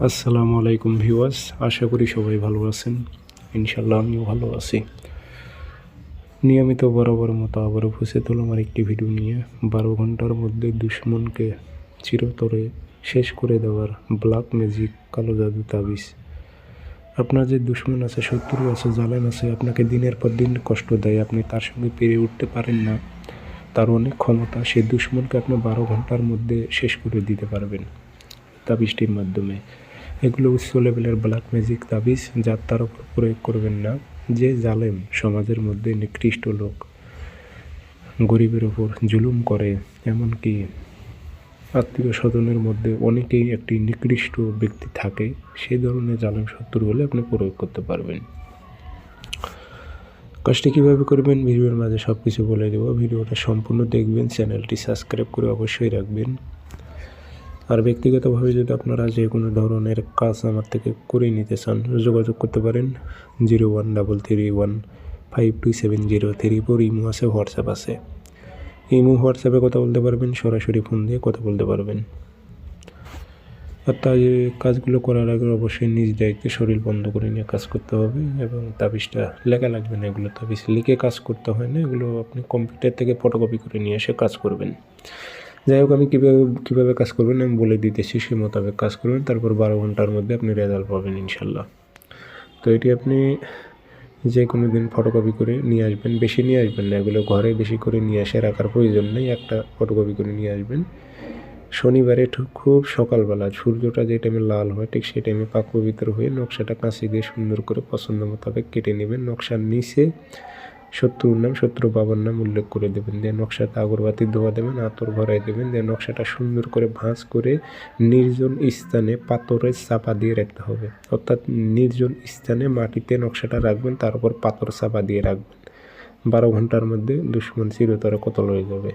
আসসালামু আলাইকুম ভিউয়ার্স, আশা করি সবাই ভালো আছেন। ইনশাল্লাহ আমিও ভালো আছি। নিয়মিত বরাবর মতো আবারও উপস্থিত হলাম আরেকটি ভিডিও নিয়ে। 12 ঘন্টার মধ্যে দুশ্মনকে চিরতরে শেষ করে দেওয়ার ব্ল্যাক ম্যাজিক, কালো জাদু তাবিজ। আপনার যে দুশ্মন আছে, শত্রু আছে, জালেম আছে, আপনাকে দিনের পর দিন কষ্ট দেয়, আপনি তার সঙ্গে পেরে উঠতে পারেন না, তার অনেক ক্ষমতা, সেই দুশ্মনকে আপনি 12 ঘন্টার মধ্যে শেষ করে দিতে পারবেন তাবিজটির মাধ্যমে। এগুলো উচ্চ লেভেলের ব্ল্যাক ম্যাজিক তাবিজ, যার তার উপর প্রয়োগ করবেন না। যে জালেম, সমাজের মধ্যে নিকৃষ্ট লোক, গরিবের ওপর জুলুম করে, এমনকি আত্মীয় স্বজনের মধ্যে অনেকেই একটি নিকৃষ্ট ব্যক্তি থাকে, সেই ধরনের জালেম শত্রু হলে আপনি প্রয়োগ করতে পারবেন। কাজটি কীভাবে করবেন ভিডিওর মাঝে সব কিছু বলে দেবো। ভিডিওটা সম্পূর্ণ দেখবেন, চ্যানেলটি সাবস্ক্রাইব করে অবশ্যই রাখবেন। আর ব্যক্তিগতভাবে যদি আপনারা যে কোনো ধরনের কাজ আমার থেকে করে নিতে চান, যোগাযোগ করতে পারেন 0133152703 ইমো আছে, হোয়াটসঅ্যাপ আছে। ইমো হোয়াটসঅ্যাপে কথা বলতে পারবেন, সরাসরি ফোন দিয়ে কথা বলতে পারবেন। আর তাই কাজগুলো করার আগে অবশ্যই নিজ দায়িত্বে শরীর বন্ধ করে নিয়ে কাজ করতে হবে, এবং তাবিজটা লেখা লাগবে না। এগুলো তাবিজ লিখে কাজ করতে হয় না, এগুলো আপনি কম্পিউটার থেকে ফটোকপি করে নিয়ে এসে কাজ করবেন। যাই হোক, আমি কীভাবে কাজ করবেন আমি বলে দিতেছি, সে মোতাবেক কাজ করবেন। তারপর 12 ঘন্টার মধ্যে আপনি রেজাল্ট পাবেন ইনশাল্লাহ। তো এটি আপনি যে কোনো দিন ফটোকপি করে নিয়ে আসবেন, বেশি নিয়ে আসবেন না, এগুলো ঘরে বেশি করে নিয়ে এসে রাখার প্রয়োজন নেই। একটা ফটোকপি করে নিয়ে আসবেন। শনিবারে খুব সকালবেলা সূর্যটা যে টাইমে লাল হয়, ঠিক সেই টাইমে পাক পবিত্র হয়ে নকশাটা কাঁচি দিয়ে সুন্দর করে পছন্দ মোতাবেক কেটে নেবেন। নকশার নিচে শত্রুর নাম, শত্রু বাবার নাম উল্লেখ করে দেবেন। দিয়ে নকশাতে আগরবাতি ধোয়া দেবেন, আতর ভরাই দেবেন। দিয়ে নকশাটা সুন্দর করে ভাঁজ করে নির্জন স্থানে পাথরের চাপা দিয়ে রাখতে হবে। অর্থাৎ নির্জন স্থানে মাটিতে নকশাটা রাখবেন, তার উপর পাথর চাপা দিয়ে রাখবেন। 12 ঘন্টার মধ্যে দুশ্মন চিরতরে কতল হয়ে যাবে।